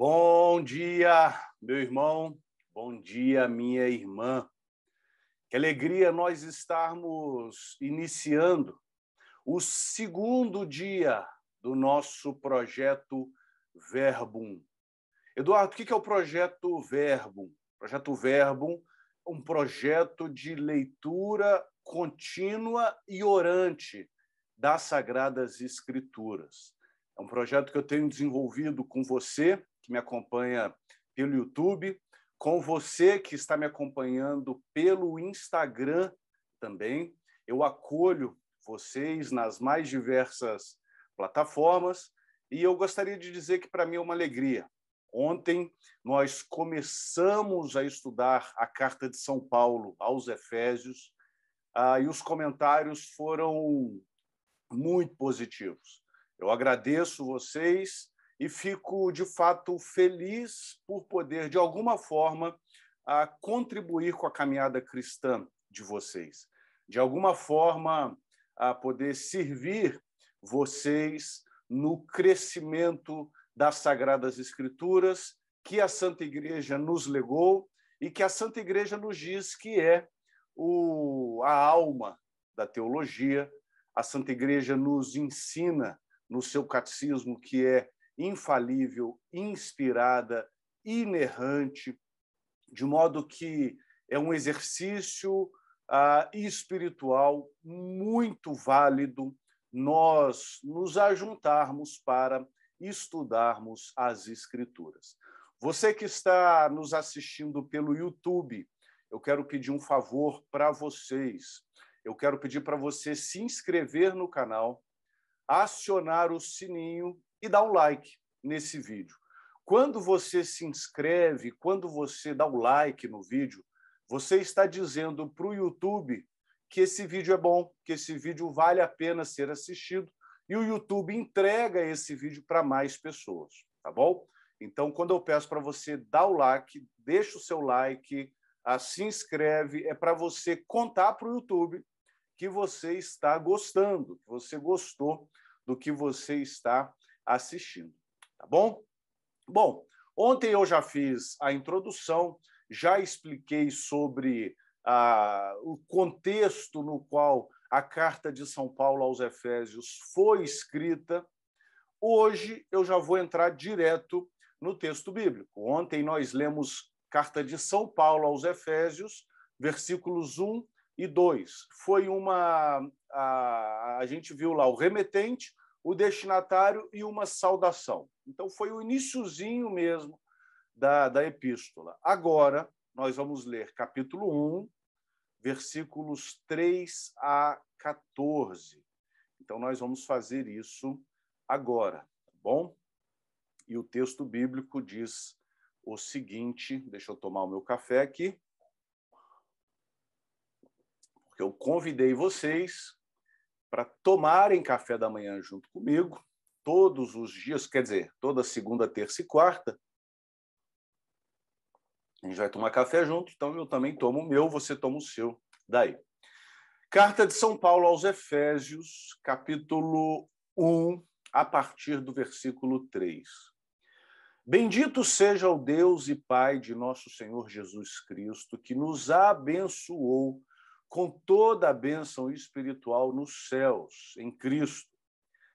Bom dia, meu irmão. Bom dia, minha irmã. Que alegria nós estarmos iniciando o segundo dia do nosso projeto Verbum. Eduardo, o que é o projeto Verbum? Projeto Verbum é um projeto de leitura contínua e orante das Sagradas Escrituras. É um projeto que eu tenho desenvolvido com você, que me acompanha pelo YouTube, com você que está me acompanhando pelo Instagram também. Eu acolho vocês nas mais diversas plataformas e eu gostaria de dizer que para mim é uma alegria. Ontem nós começamos a estudar a Carta de São Paulo aos Efésios e os comentários foram muito positivos. Eu agradeço vocês e fico, de fato, feliz por poder, de alguma forma, contribuir com a caminhada cristã de vocês. De alguma forma, poder servir vocês no crescimento das Sagradas Escrituras que a Santa Igreja nos legou e que a Santa Igreja nos diz que é a alma da teologia. A Santa Igreja nos ensina no seu catecismo que é infalível, inspirada, inerrante, de modo que é um exercício espiritual muito válido nós nos ajuntarmos para estudarmos as Escrituras. Você que está nos assistindo pelo YouTube, eu quero pedir um favor para vocês. Eu quero pedir para você se inscrever no canal, acionar o sininho e dar um like nesse vídeo. Quando você se inscreve, quando você dá o like no vídeo, você está dizendo para o YouTube que esse vídeo é bom, que esse vídeo vale a pena ser assistido, e o YouTube entrega esse vídeo para mais pessoas, tá bom? Então, quando eu peço para você dar o like, deixa o seu like, se inscreve, é para você contar para o YouTube que você está gostando, que você gostou do que você está assistindo, tá bom? Bom, ontem eu já fiz a introdução, já expliquei sobre o contexto no qual a Carta de São Paulo aos Efésios foi escrita. Hoje eu já vou entrar direto no texto bíblico. Ontem nós lemos Carta de São Paulo aos Efésios, versículos 1 e 2. Foi a gente viu lá o remetente, o destinatário e uma saudação. Então, foi o iniciozinho mesmo da epístola. Agora, nós vamos ler capítulo 1, versículos 3 a 14. Então, nós vamos fazer isso agora, tá bom? E o texto bíblico diz o seguinte, deixa eu tomar o meu café aqui, porque eu convidei vocês para tomarem café da manhã junto comigo, todos os dias, quer dizer, toda segunda, terça e quarta. A gente vai tomar café junto, então eu também tomo o meu, você toma o seu. Daí. Carta de São Paulo aos Efésios, capítulo 1, a partir do versículo 3. Bendito seja o Deus e Pai de nosso Senhor Jesus Cristo, que nos abençoou com toda a bênção espiritual nos céus, em Cristo.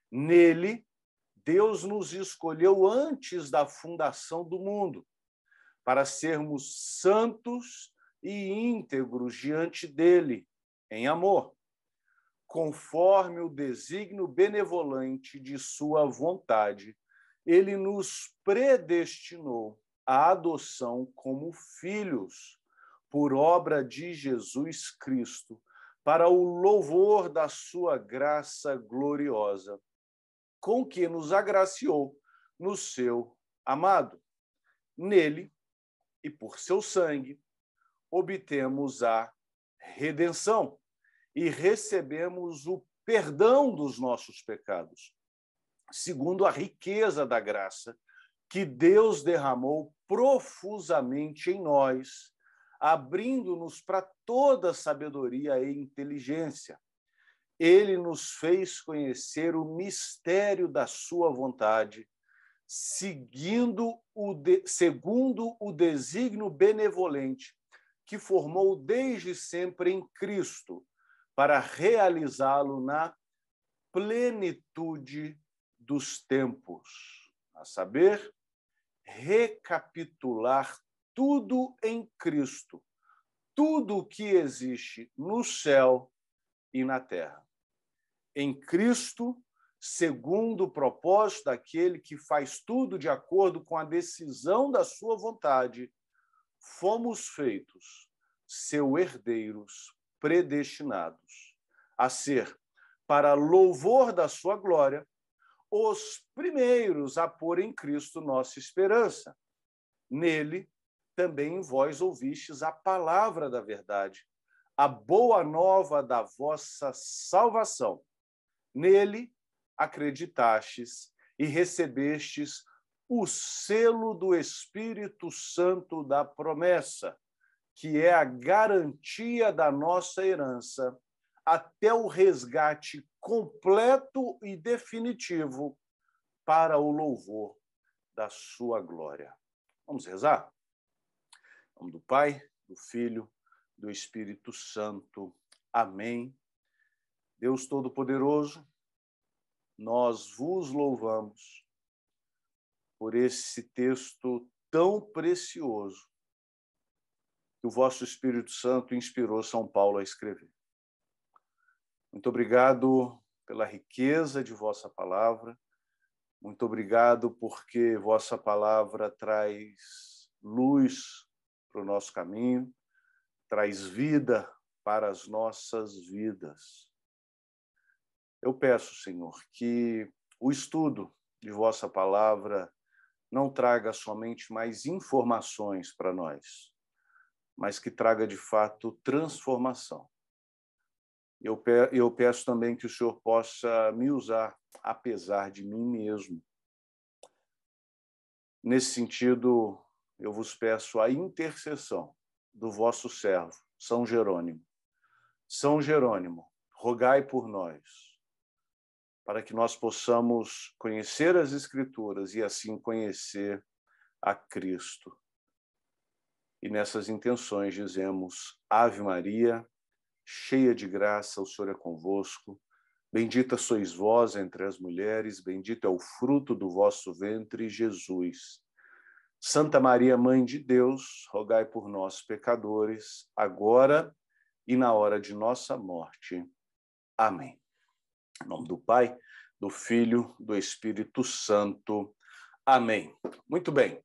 Nele, Deus nos escolheu antes da fundação do mundo, para sermos santos e íntegros diante dele, em amor, conforme o desígnio benevolente de sua vontade. Ele nos predestinou à adoção como filhos, por obra de Jesus Cristo, para o louvor da sua graça gloriosa, com que nos agraciou no seu amado. Nele, e por seu sangue, obtemos a redenção e recebemos o perdão dos nossos pecados, segundo a riqueza da graça que Deus derramou profusamente em nós, abrindo-nos para toda sabedoria e inteligência. Ele nos fez conhecer o mistério da sua vontade, seguindo o segundo o desígnio benevolente que formou desde sempre em Cristo, para realizá-lo na plenitude dos tempos, a saber, recapitular tudo em Cristo, tudo o que existe no céu e na terra. Em Cristo, segundo o propósito daquele que faz tudo de acordo com a decisão da sua vontade, fomos feitos seus herdeiros predestinados a ser, para louvor da sua glória, os primeiros a pôr em Cristo nossa esperança. Nele também vós ouvistes a palavra da verdade, a boa nova da vossa salvação. Nele acreditastes e recebestes o selo do Espírito Santo da promessa, que é a garantia da nossa herança, até o resgate completo e definitivo para o louvor da sua glória. Vamos rezar? Em nome do Pai, do Filho, do Espírito Santo. Amém. Deus Todo-Poderoso, nós vos louvamos por esse texto tão precioso que o vosso Espírito Santo inspirou São Paulo a escrever. Muito obrigado pela riqueza de vossa palavra. Muito obrigado porque vossa palavra traz luz para o nosso caminho, traz vida para as nossas vidas. Eu peço, Senhor, que o estudo de vossa palavra não traga somente mais informações para nós, mas que traga, de fato, transformação. Eu peço também que o Senhor possa me usar, apesar de mim mesmo. Nesse sentido, eu vos peço a intercessão do vosso servo, São Jerônimo. São Jerônimo, rogai por nós, para que nós possamos conhecer as Escrituras e assim conhecer a Cristo. E nessas intenções dizemos: Ave Maria, cheia de graça, o Senhor é convosco. Bendita sois vós entre as mulheres, bendito é o fruto do vosso ventre, Jesus. Santa Maria, Mãe de Deus, rogai por nós, pecadores, agora e na hora de nossa morte. Amém. Em nome do Pai, do Filho, do Espírito Santo. Amém. Muito bem.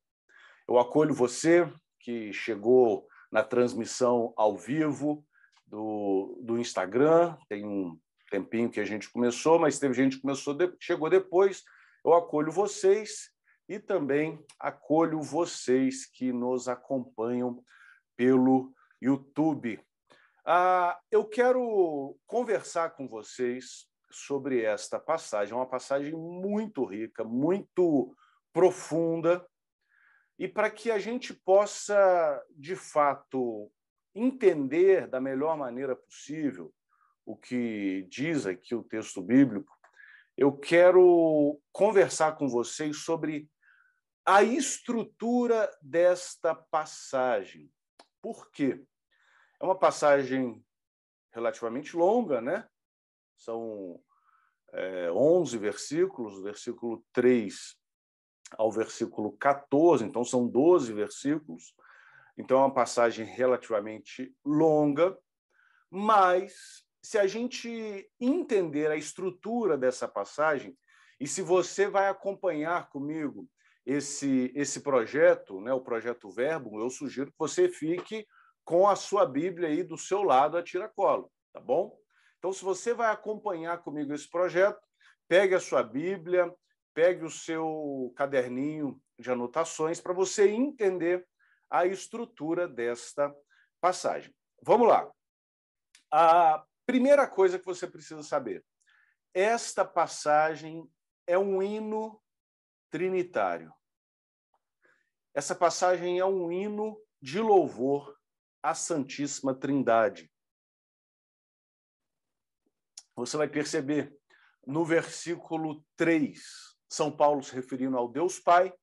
Eu acolho você que chegou na transmissão ao vivo do Instagram. Tem um tempinho que a gente começou, mas teve gente que chegou depois. Eu acolho vocês e também acolho vocês que nos acompanham pelo YouTube. Eu quero conversar com vocês sobre esta passagem, uma passagem muito rica, muito profunda, e para que a gente possa, de fato, entender da melhor maneira possível o que diz aqui o texto bíblico, eu quero conversar com vocês sobre a estrutura desta passagem. Por quê? É uma passagem relativamente longa, né? São 11 versículos, do versículo 3 ao versículo 14, então são 12 versículos. Então é uma passagem relativamente longa, mas se a gente entender a estrutura dessa passagem, e se você vai acompanhar comigo esse projeto, né, o Projeto Verbo, eu sugiro que você fique com a sua Bíblia aí do seu lado a tiracolo, tá bom? Então, se você vai acompanhar comigo esse projeto, pegue a sua Bíblia, pegue o seu caderninho de anotações para você entender a estrutura desta passagem. Vamos lá. A primeira coisa que você precisa saber: esta passagem é um hino trinitário. Essa passagem é um hino de louvor à Santíssima Trindade. Você vai perceber no versículo 3, São Paulo se referindo ao Deus Pai,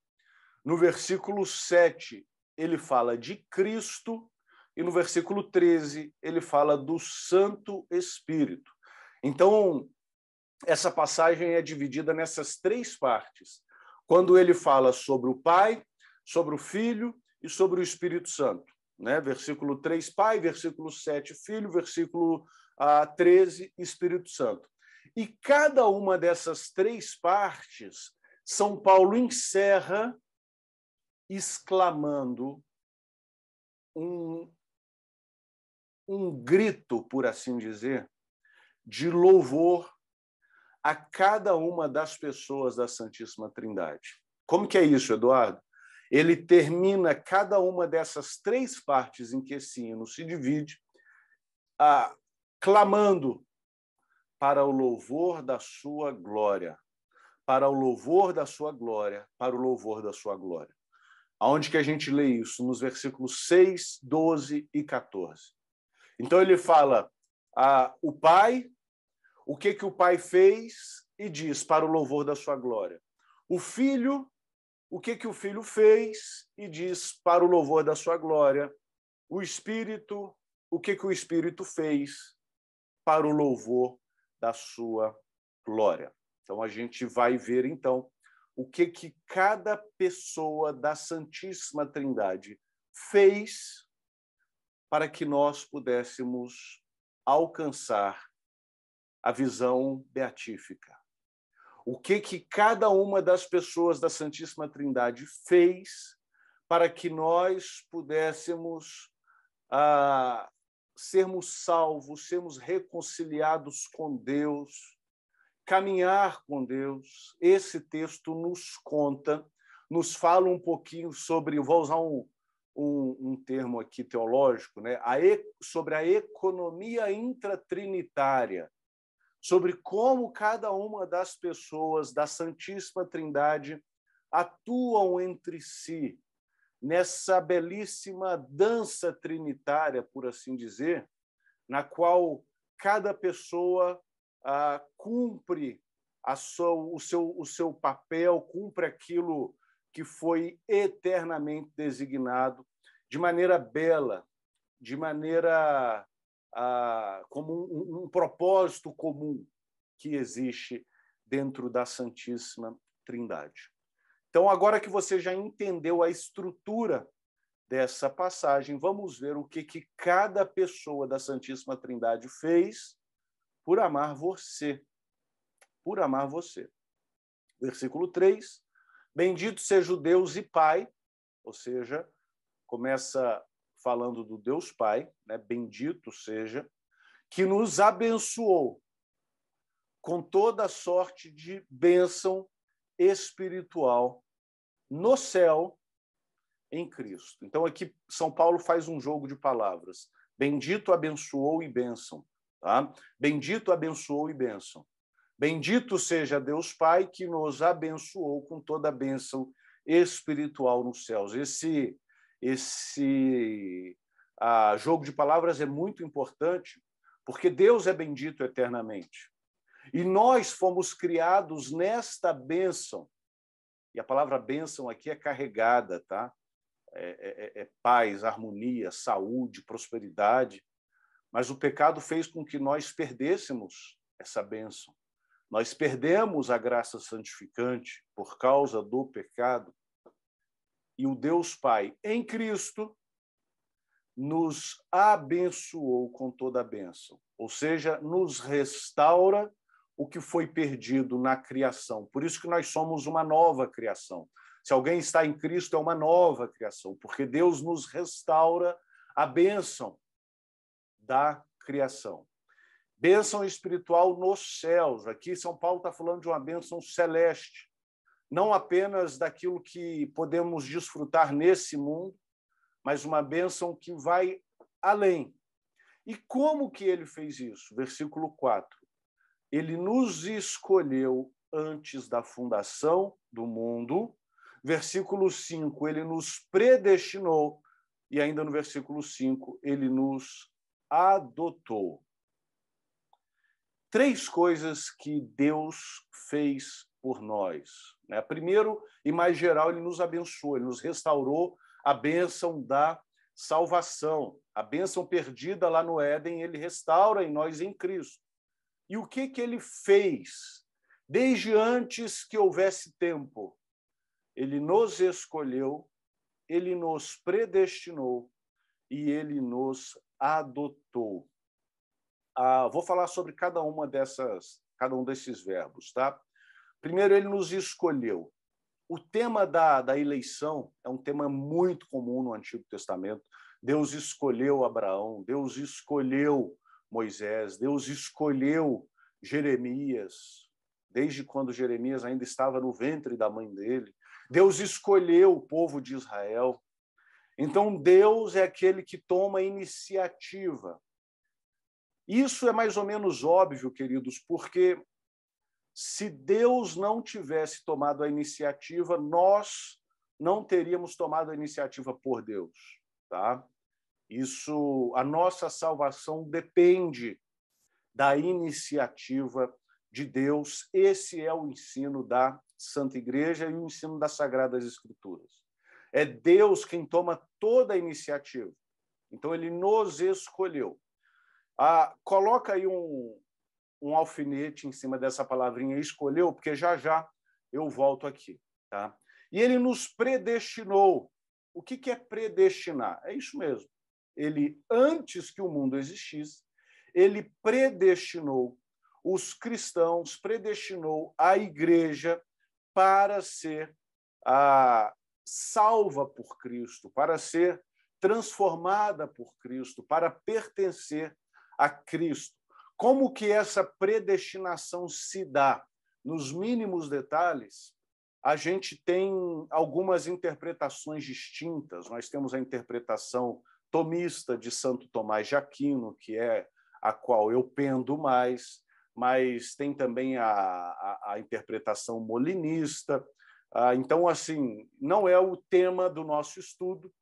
No versículo 7, ele fala de Cristo, e no versículo 13, ele fala do Santo Espírito. Então, essa passagem é dividida nessas três partes. Quando ele fala sobre o Pai, sobre o Filho e sobre o Espírito Santo. Né? Versículo 3, Pai, versículo 7, Filho, versículo 13, Espírito Santo. E cada uma dessas três partes, São Paulo encerra exclamando um grito, por assim dizer, de louvor a cada uma das pessoas da Santíssima Trindade. Como que é isso, Eduardo? Ele termina cada uma dessas três partes em que esse hino se divide, clamando para o louvor da sua glória, para o louvor da sua glória, para o louvor da sua glória. Aonde que a gente lê isso? Nos versículos 6, 12 e 14. Então ele fala o Pai, o que o Pai fez e diz para o louvor da sua glória. O Filho, o que o Filho fez e diz para o louvor da sua glória. O Espírito, o que o Espírito fez para o louvor da sua glória. Então a gente vai ver então o que cada pessoa da Santíssima Trindade fez para que nós pudéssemos alcançar a visão beatífica. O que cada uma das pessoas da Santíssima Trindade fez para que nós pudéssemos sermos salvos, sermos reconciliados com Deus, caminhar com Deus. Esse texto nos conta, nos fala um pouquinho sobre, vou usar um termo aqui teológico, né? Sobre a economia intratrinitária, sobre como cada uma das pessoas da Santíssima Trindade atuam entre si nessa belíssima dança trinitária, por assim dizer, na qual cada pessoa cumpre o seu papel, cumpre aquilo que foi eternamente designado, de maneira bela, de maneira como um propósito comum que existe dentro da Santíssima Trindade. Então, agora que você já entendeu a estrutura dessa passagem, vamos ver o que cada pessoa da Santíssima Trindade fez por amar você. Por amar você. Versículo 3. Bendito seja o Deus e Pai, ou seja, começa falando do Deus Pai, né? Bendito seja, que nos abençoou com toda sorte de bênção espiritual no céu em Cristo. Então, aqui São Paulo faz um jogo de palavras. Bendito, abençoou e bênção. Tá? Bendito, abençoou e bênção. Bendito seja Deus Pai que nos abençoou com toda a bênção espiritual nos céus. Esse jogo de palavras é muito importante, porque Deus é bendito eternamente. E nós fomos criados nesta bênção. E a palavra bênção aqui é carregada, tá? É paz, harmonia, saúde, prosperidade. Mas o pecado fez com que nós perdêssemos essa bênção. Nós perdemos a graça santificante por causa do pecado. E o Deus Pai, em Cristo, nos abençoou com toda a bênção. Ou seja, nos restaura o que foi perdido na criação. Por isso que nós somos uma nova criação. Se alguém está em Cristo, é uma nova criação, porque Deus nos restaura a bênção da criação. Bênção espiritual nos céus. Aqui São Paulo está falando de uma bênção celeste, não apenas daquilo que podemos desfrutar nesse mundo, mas uma bênção que vai além. E como que ele fez isso? Versículo 4. Ele nos escolheu antes da fundação do mundo. Versículo 5, ele nos predestinou. E ainda no versículo 5, ele nos adotou. 3 coisas que Deus fez por nós, né? Primeiro e mais geral, ele nos abençoou, ele nos restaurou a bênção da salvação, a bênção perdida lá no Éden, ele restaura em nós em Cristo. E o que ele fez? Desde antes que houvesse tempo, ele nos escolheu, ele nos predestinou e ele nos adotou. Vou falar sobre cada um desses verbos, tá? Primeiro, ele nos escolheu. O tema da eleição é um tema muito comum no Antigo Testamento. Deus escolheu Abraão, Deus escolheu Moisés, Deus escolheu Jeremias, desde quando Jeremias ainda estava no ventre da mãe dele. Deus escolheu o povo de Israel. Então, Deus é aquele que toma a iniciativa. Isso é mais ou menos óbvio, queridos, porque se Deus não tivesse tomado a iniciativa, nós não teríamos tomado a iniciativa por Deus, tá? A nossa salvação depende da iniciativa de Deus. Esse é o ensino da Santa Igreja e o ensino das Sagradas Escrituras. É Deus quem toma toda a iniciativa. Então, ele nos escolheu. Coloca aí um alfinete em cima dessa palavrinha escolheu, porque já eu volto aqui, tá? E ele nos predestinou. O que é predestinar? É isso mesmo. Ele, antes que o mundo existisse, ele predestinou os cristãos, predestinou a igreja para ser salva por Cristo, para ser transformada por Cristo, para pertencer a Cristo. Como que essa predestinação se dá? Nos mínimos detalhes, a gente tem algumas interpretações distintas. Nós temos a interpretação tomista de Santo Tomás de Aquino, que é a qual eu pendo mais, mas tem também a interpretação molinista. Então, assim, não é o tema do nosso estudo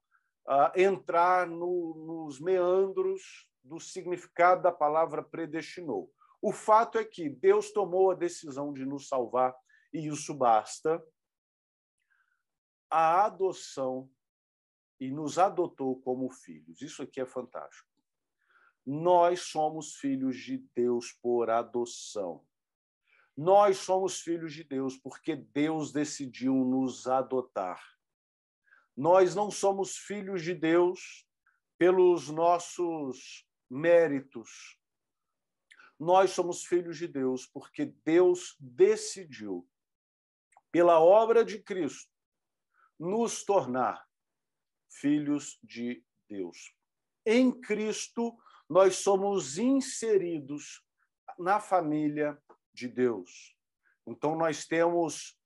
entrar nos meandros do significado da palavra predestinou. O fato é que Deus tomou a decisão de nos salvar, e isso basta. A adoção, e nos adotou como filhos. Isso aqui é fantástico. Nós somos filhos de Deus por adoção. Nós somos filhos de Deus porque Deus decidiu nos adotar. Nós não somos filhos de Deus pelos nossos méritos. Nós somos filhos de Deus porque Deus decidiu, pela obra de Cristo, nos tornar filhos de Deus. Em Cristo, nós somos inseridos na família de Deus. Então, nós temos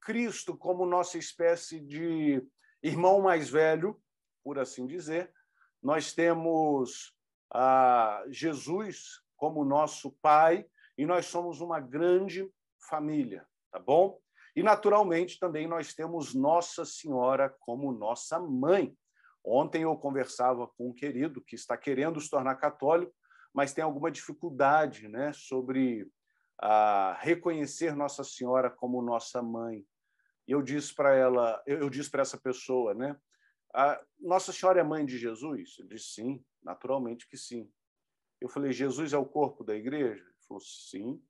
Cristo como nossa espécie de irmão mais velho, por assim dizer. Nós temos Jesus como nosso pai, e nós somos uma grande família, tá bom? E, naturalmente, também nós temos Nossa Senhora como nossa mãe. Ontem eu conversava com um querido que está querendo se tornar católico, mas tem alguma dificuldade, né, sobre reconhecer Nossa Senhora como nossa mãe. E eu disse para essa pessoa, né, Nossa Senhora é mãe de Jesus? Ele disse, sim, naturalmente que sim. Eu falei, Jesus é o corpo da igreja? Ele falou, sim.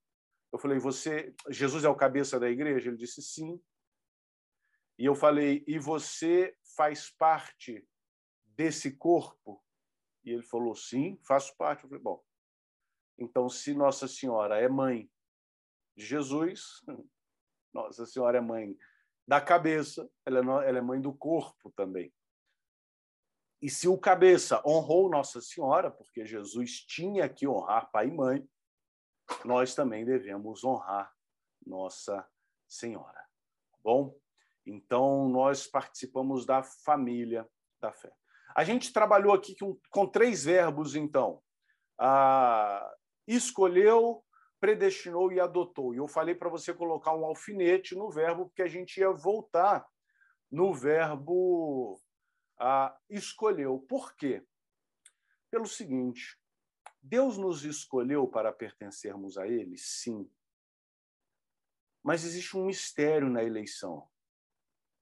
Eu falei, Jesus é o cabeça da igreja? Ele disse, sim. E eu falei, e você faz parte desse corpo? E ele falou, sim, faço parte. Eu falei, bom, então, se Nossa Senhora é mãe de Jesus, Nossa Senhora é mãe da cabeça, ela é mãe do corpo também. E se o cabeça honrou Nossa Senhora, porque Jesus tinha que honrar pai e mãe, nós também devemos honrar Nossa Senhora. Bom? Então, nós participamos da família da fé. A gente trabalhou aqui com 3 verbos, então. Escolheu, predestinou e adotou. E eu falei para você colocar um alfinete no verbo, porque a gente ia voltar no verbo escolheu. Por quê? Pelo seguinte, Deus nos escolheu para pertencermos a Ele? Sim. Mas existe um mistério na eleição.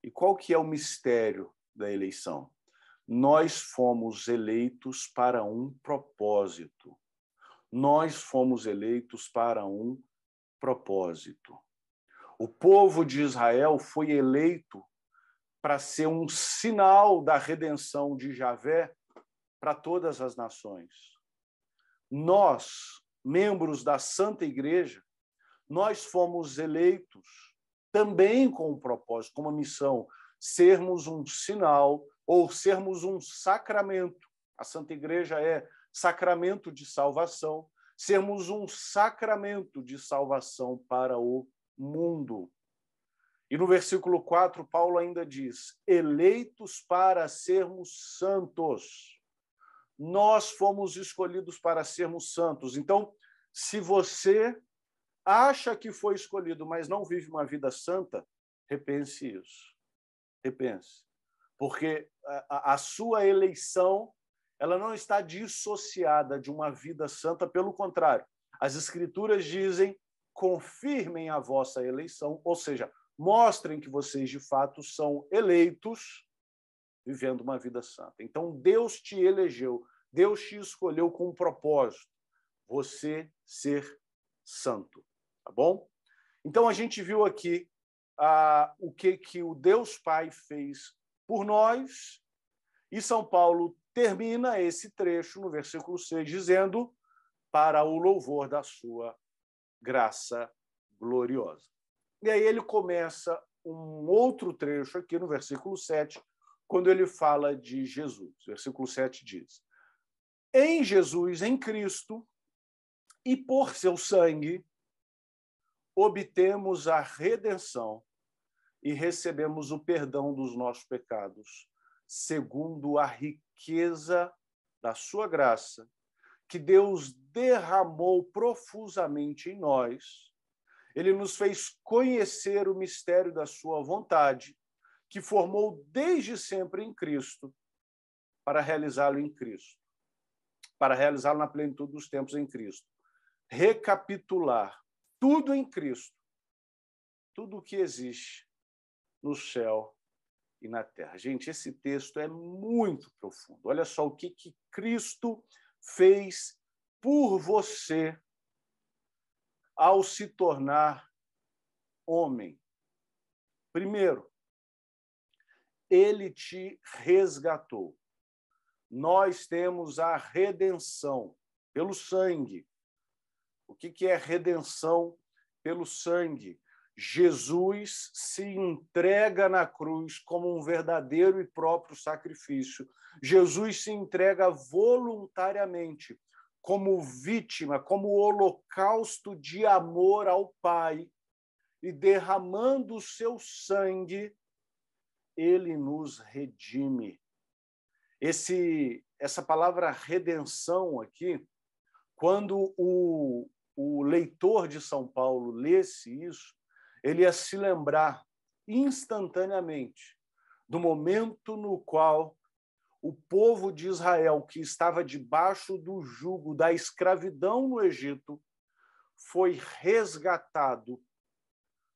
E qual que é o mistério da eleição? Nós fomos eleitos para um propósito. Nós fomos eleitos para um propósito. O povo de Israel foi eleito para ser um sinal da redenção de Javé para todas as nações. Nós, membros da Santa Igreja, nós fomos eleitos também com um propósito, com uma missão, sermos um sinal ou sermos um sacramento. A Santa Igreja é sacramento de salvação, sermos um sacramento de salvação para o mundo. E no versículo 4, Paulo ainda diz: eleitos para sermos santos. Nós fomos escolhidos para sermos santos. Então, se você acha que foi escolhido, mas não vive uma vida santa, repense isso. Repense. Porque a sua eleição, ela não está dissociada de uma vida santa, pelo contrário. As Escrituras dizem: confirmem a vossa eleição, ou seja, mostrem que vocês, de fato, são eleitos vivendo uma vida santa. Então, Deus te elegeu, Deus te escolheu com um propósito: você ser santo. Tá bom? Então, a gente viu aqui o que o Deus Pai fez por nós, e São Paulo termina esse trecho no versículo 6, dizendo: para o louvor da sua graça gloriosa. E aí ele começa um outro trecho aqui no versículo 7, quando ele fala de Jesus. Versículo 7 diz: em Jesus, em Cristo, e por seu sangue, obtemos a redenção e recebemos o perdão dos nossos pecados, segundo a riqueza da sua graça, que Deus derramou profusamente em nós. Ele nos fez conhecer o mistério da sua vontade, que formou desde sempre em Cristo, para realizá-lo em Cristo, para realizá-lo na plenitude dos tempos em Cristo. Recapitular tudo em Cristo, tudo o que existe no céu e na terra. Gente, esse texto é muito profundo. Olha só o que Cristo fez por você ao se tornar homem. Primeiro, ele te resgatou. Nós temos a redenção pelo sangue. O que é redenção pelo sangue? Jesus se entrega na cruz como um verdadeiro e próprio sacrifício. Jesus se entrega voluntariamente, como vítima, como holocausto de amor ao Pai, e derramando o seu sangue, ele nos redime. Essa palavra redenção aqui, quando o leitor de São Paulo lesse isso, ele ia se lembrar instantaneamente do momento no qual o povo de Israel, que estava debaixo do jugo da escravidão no Egito, foi resgatado,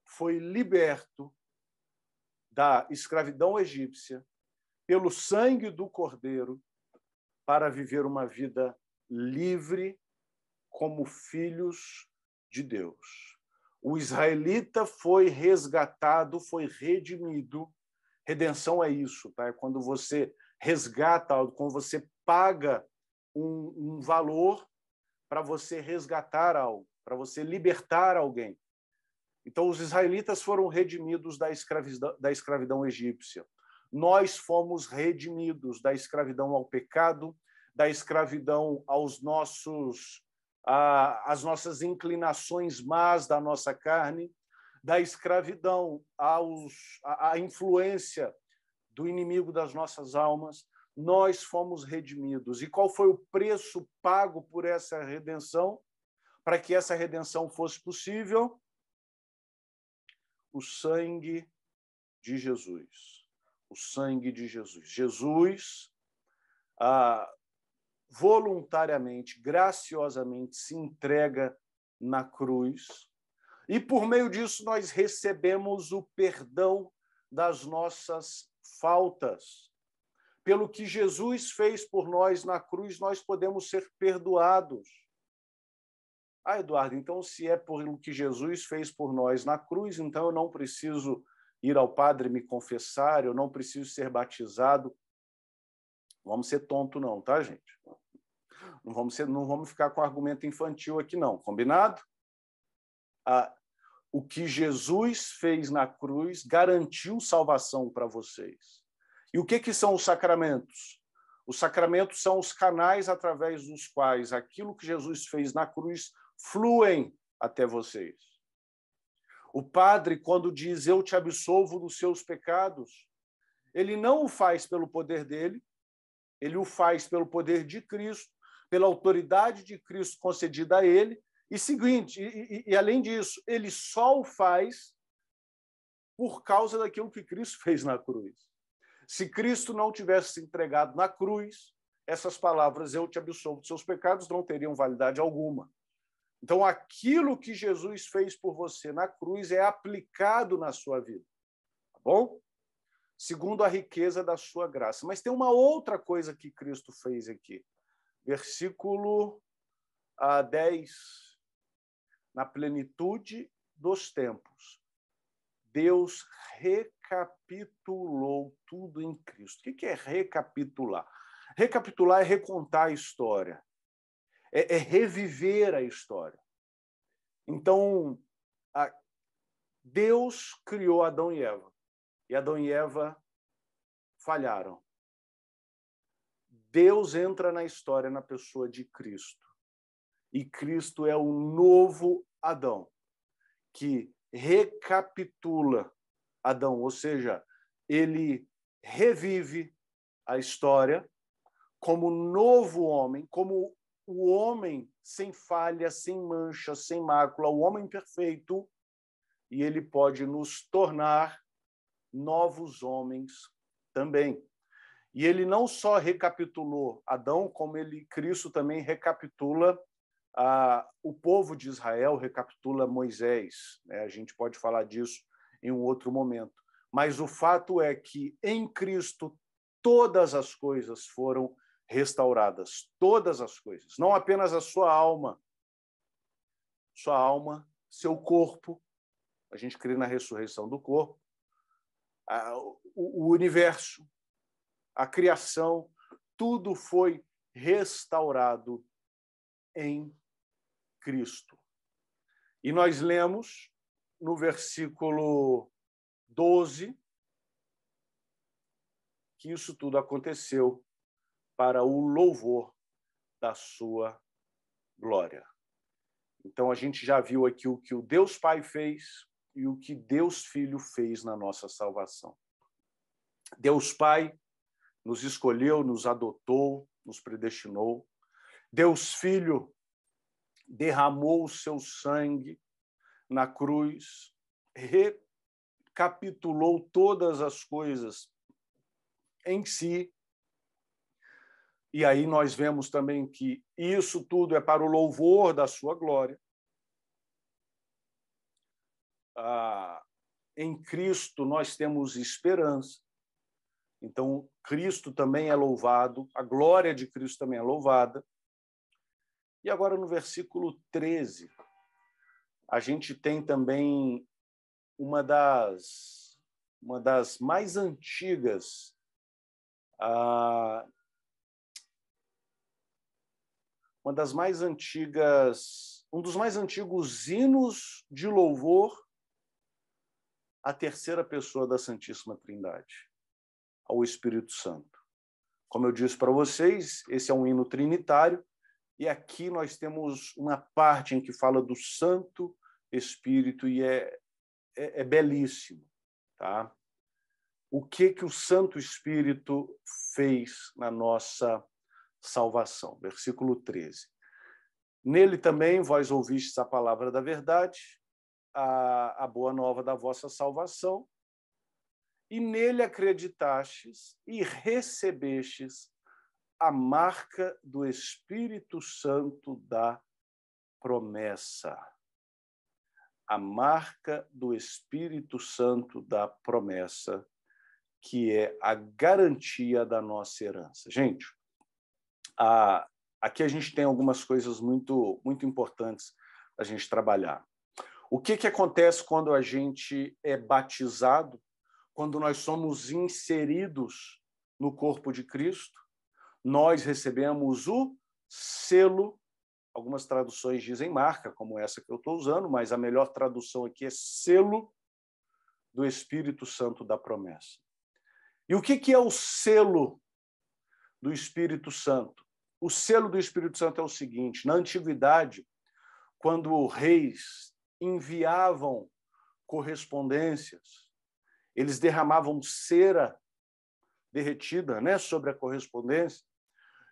foi liberto da escravidão egípcia pelo sangue do Cordeiro para viver uma vida livre como filhos de Deus. O israelita foi resgatado, foi redimido. Redenção é isso, tá? É quando você resgata algo, quando você paga um valor para você resgatar algo, para você libertar alguém. Então, os israelitas foram redimidos da escravidão egípcia. Nós fomos redimidos da escravidão ao pecado, da escravidão aos às nossas inclinações más da nossa carne, da escravidão à influência do inimigo das nossas almas. Nós fomos redimidos. E qual foi o preço pago por essa redenção? Para que essa redenção fosse possível? O sangue de Jesus. O sangue de Jesus. Jesus, voluntariamente, graciosamente, se entrega na cruz, E por meio disso nós recebemos o perdão das nossas faltas. Pelo que Jesus fez por nós na cruz, nós podemos ser perdoados. Ah, Eduardo, então se é pelo que Jesus fez por nós na cruz, então eu não preciso ir ao padre me confessar, eu não preciso ser batizado. Não vamos ser tonto não, tá, gente? Não vamos ficar com argumento infantil aqui não, combinado? O que Jesus fez na cruz garantiu salvação para vocês. E o que são os sacramentos? Os sacramentos são os canais através dos quais aquilo que Jesus fez na cruz fluem até vocês. O padre, quando diz eu te absolvo dos seus pecados, ele não o faz pelo poder dele, ele o faz pelo poder de Cristo, pela autoridade de Cristo concedida a ele, e além disso, ele só o faz por causa daquilo que Cristo fez na cruz. Se Cristo não tivesse se entregado na cruz, essas palavras, eu te absolvo dos seus pecados, não teriam validade alguma. Então, aquilo que Jesus fez por você na cruz é aplicado na sua vida. Tá bom? Segundo a riqueza da sua graça. Mas tem uma outra coisa que Cristo fez aqui. Versículo 10. Na plenitude dos tempos, Deus recapitulou tudo em Cristo. O que é recapitular? Recapitular é recontar a história. É reviver a história. Então, Deus criou Adão e Eva. E Adão e Eva falharam. Deus entra na história na pessoa de Cristo. E Cristo é o novo Adão, que recapitula Adão, ou seja, ele revive a história como novo homem, como o homem sem falha, sem mancha, sem mácula, o homem perfeito, e ele pode nos tornar novos homens também. E ele não só recapitulou Adão, como Cristo também recapitula o povo de Israel, recapitula Moisés. Né? A gente pode falar disso em um outro momento. Mas o fato é que em Cristo todas as coisas foram restauradas, todas as coisas, não apenas a sua alma, seu corpo, a gente crê na ressurreição do corpo, o universo, a criação, tudo foi restaurado em Cristo. E nós lemos no versículo 12 que isso tudo aconteceu para o louvor da sua glória. Então, a gente já viu aqui o que o Deus Pai fez e o que Deus Filho fez na nossa salvação. Deus Pai nos escolheu, nos adotou, nos predestinou. Deus Filho derramou o seu sangue na cruz, recapitulou todas as coisas em si. E aí nós vemos também que isso tudo é para o louvor da sua glória. Em Cristo nós temos esperança. Então, Cristo também é louvado, a glória de Cristo também é louvada. E agora, no versículo 13, a gente tem também uma das mais antigas um dos mais antigos hinos de louvor à terceira pessoa da Santíssima Trindade, ao Espírito Santo. Como eu disse para vocês, esse é um hino trinitário, e aqui nós temos uma parte em que fala do Santo Espírito, e é belíssimo. Tá? O que o Santo Espírito fez na nossa salvação? Versículo 13. Nele também vós ouvistes a palavra da verdade, a boa nova da vossa salvação, e nele acreditastes e recebestes a marca do Espírito Santo da promessa. a marca do Espírito Santo da promessa, que é a garantia da nossa herança. Gente, aqui a gente tem algumas coisas muito, muito importantes a gente trabalhar. O que acontece quando a gente é batizado, quando nós somos inseridos no corpo de Cristo? Nós recebemos o selo, algumas traduções dizem marca, como essa que eu estou usando, mas a melhor tradução aqui é selo do Espírito Santo da promessa. E o que é o selo do Espírito Santo? O selo do Espírito Santo é o seguinte: na antiguidade, quando reis enviavam correspondências, eles derramavam cera derretida, né, sobre a correspondência,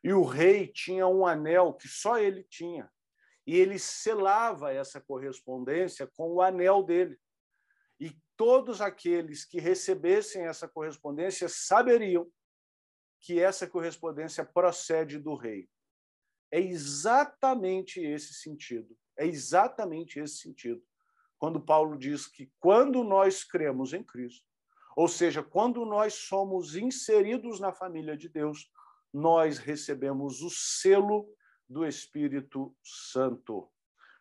e o rei tinha um anel que só ele tinha, e ele selava essa correspondência com o anel dele. E todos aqueles que recebessem essa correspondência saberiam que essa correspondência procede do rei. É exatamente esse sentido. É exatamente esse sentido. Quando Paulo diz que quando nós cremos em Cristo, ou seja, quando nós somos inseridos na família de Deus, nós recebemos o selo do Espírito Santo.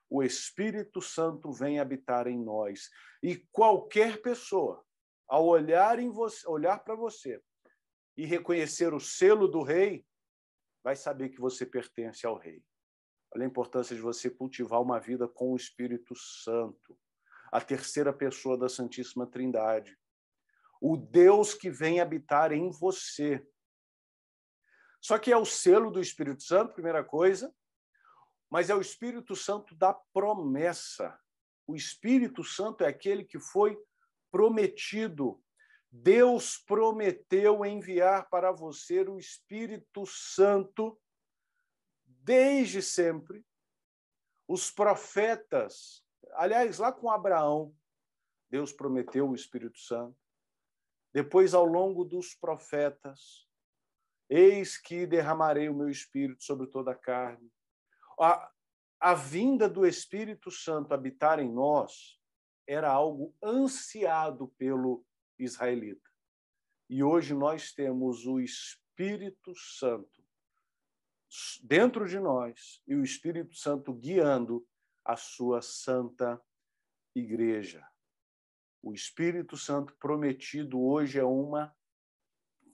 O Espírito Santo vem habitar em nós. E qualquer pessoa, ao olhar para você e reconhecer o selo do rei, vai saber que você pertence ao rei. Olha a importância de você cultivar uma vida com o Espírito Santo, a terceira pessoa da Santíssima Trindade. O Deus que vem habitar em você. Só que é o selo do Espírito Santo, primeira coisa, mas é o Espírito Santo da promessa. O Espírito Santo é aquele que foi prometido. Deus prometeu enviar para você o Espírito Santo desde sempre. Os profetas, aliás, lá com Abraão, Deus prometeu o Espírito Santo. Depois, ao longo dos profetas, eis que derramarei o meu Espírito sobre toda a carne. A vinda do Espírito Santo habitar em nós era algo ansiado pelo israelita. E hoje nós temos o Espírito Santo dentro de nós e o Espírito Santo guiando a sua santa igreja. O Espírito Santo prometido hoje é uma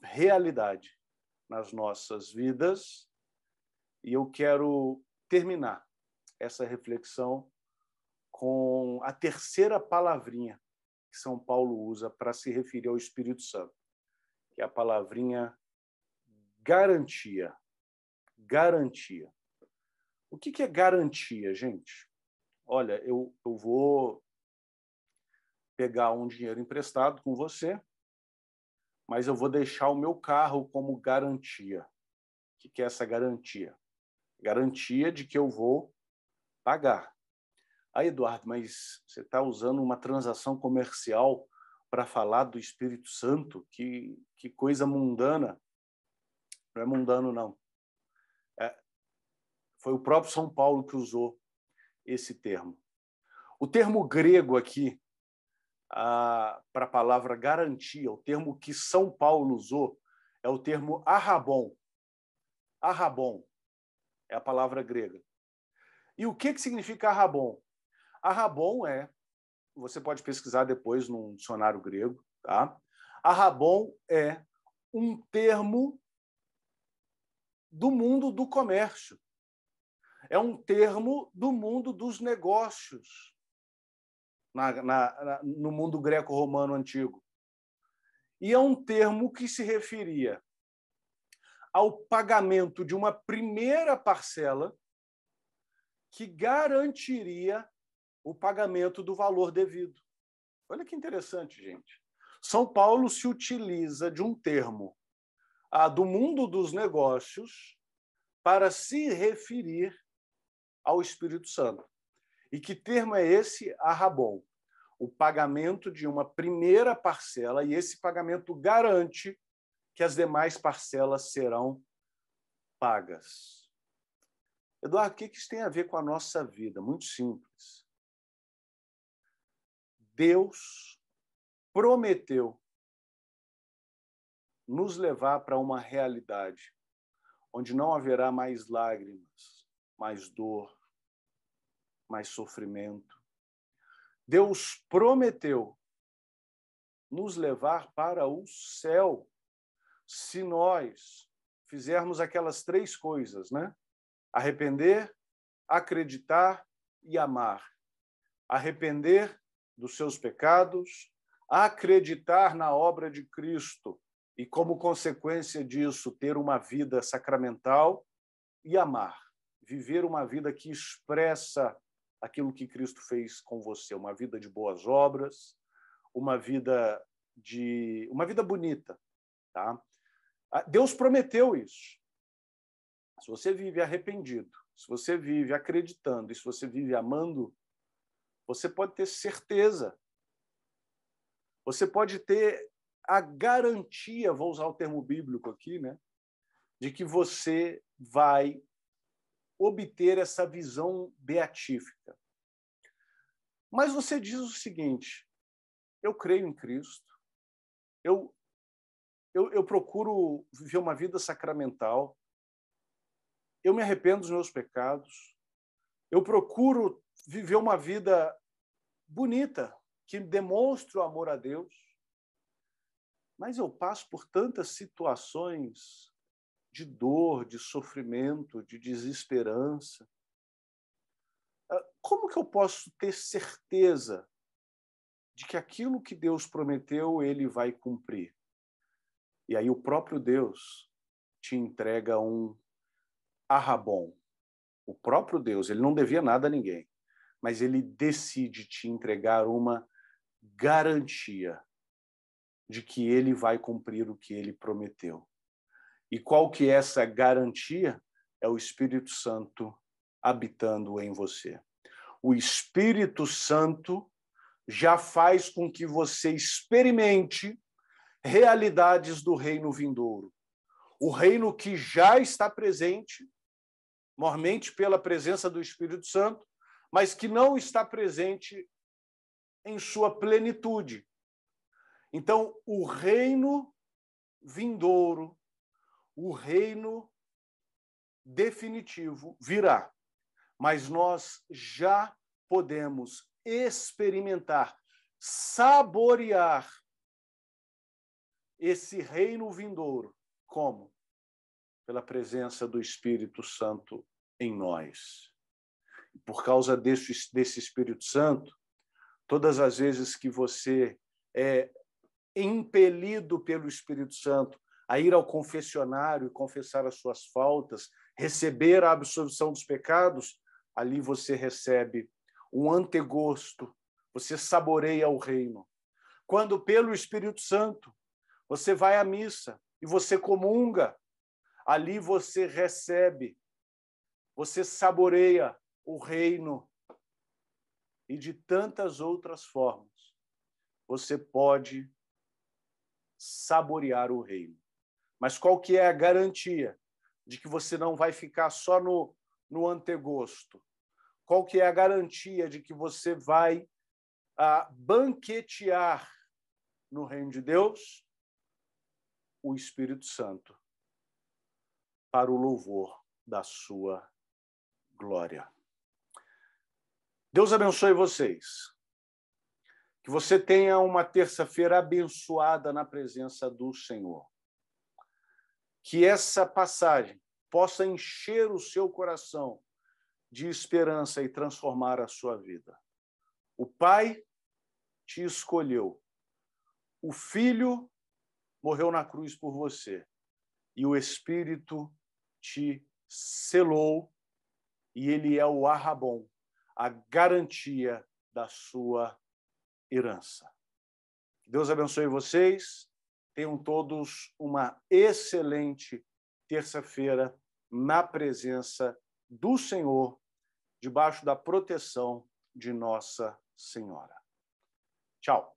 realidade nas nossas vidas, e eu quero terminar essa reflexão com a terceira palavrinha que São Paulo usa para se referir ao Espírito Santo, que é a palavrinha garantia. Garantia. O que é garantia, gente? Olha, eu vou pegar um dinheiro emprestado com você, mas eu vou deixar o meu carro como garantia. O que é essa garantia? Garantia de que eu vou pagar. Aí, Eduardo, mas você está usando uma transação comercial para falar do Espírito Santo? Que coisa mundana. Não é mundano, não. Foi o próprio São Paulo que usou esse termo. O termo grego aqui, para a palavra garantia, o termo que São Paulo usou, é o termo arrabon. Arrabon é a palavra grega. E o que significa arrabon? Arrabon você pode pesquisar depois num dicionário grego, tá? Arrabon é um termo do mundo do comércio. É um termo do mundo dos negócios no mundo greco-romano antigo. E é um termo que se referia ao pagamento de uma primeira parcela que garantiria o pagamento do valor devido. Olha que interessante, gente. São Paulo se utiliza de um termo do mundo dos negócios para se referir ao Espírito Santo. E que termo é esse? Arrabon. O pagamento de uma primeira parcela, e esse pagamento garante que as demais parcelas serão pagas. Eduardo, o que isso tem a ver com a nossa vida? Muito simples. Deus prometeu nos levar para uma realidade onde não haverá mais lágrimas, mais dor, mais sofrimento. Deus prometeu nos levar para o céu se nós fizermos aquelas 3 coisas, né? Arrepender, acreditar e amar. Arrepender dos seus pecados, acreditar na obra de Cristo e, como consequência disso, ter uma vida sacramental e amar. Viver uma vida que expressa aquilo que Cristo fez com você, uma vida de boas obras, uma vida bonita, tá? Deus prometeu isso. Se você vive arrependido, se você vive acreditando e se você vive amando, você pode ter certeza. Você pode ter a garantia, vou usar o termo bíblico aqui, né, de que você vai obter essa visão beatífica. Mas você diz o seguinte: eu creio em Cristo, eu procuro viver uma vida sacramental, eu me arrependo dos meus pecados, eu procuro viver uma vida bonita, que demonstre o amor a Deus, mas eu passo por tantas situações de dor, de sofrimento, de desesperança. Como que eu posso ter certeza de que aquilo que Deus prometeu, Ele vai cumprir? E aí o próprio Deus te entrega um arrabom. O próprio Deus, Ele não devia nada a ninguém, mas Ele decide te entregar uma garantia de que Ele vai cumprir o que Ele prometeu. E qual que é essa garantia? É o Espírito Santo habitando em você. O Espírito Santo já faz com que você experimente realidades do reino vindouro. O reino que já está presente, mormente pela presença do Espírito Santo, mas que não está presente em sua plenitude. Então, o reino vindouro, o reino definitivo virá, mas nós já podemos experimentar, saborear esse reino vindouro. Como? Pela presença do Espírito Santo em nós. Por causa desse Espírito Santo, todas as vezes que você é impelido pelo Espírito Santo a ir ao confessionário e confessar as suas faltas, receber a absolvição dos pecados, ali você recebe um antegosto, você saboreia o reino. Quando, pelo Espírito Santo, você vai à missa e você comunga, ali você recebe, você saboreia o reino. E de tantas outras formas, você pode saborear o reino. Mas qual que é a garantia de que você não vai ficar só no antegosto? Qual que é a garantia de que você vai banquetear no reino de Deus? O Espírito Santo, para o louvor da sua glória. Deus abençoe vocês. Que você tenha uma terça-feira abençoada na presença do Senhor. Que essa passagem possa encher o seu coração de esperança e transformar a sua vida. O Pai te escolheu. O Filho morreu na cruz por você. E o Espírito te selou. E ele é o arrabom, a garantia da sua herança. Deus abençoe vocês. Tenham todos uma excelente terça-feira na presença do Senhor, debaixo da proteção de Nossa Senhora. Tchau.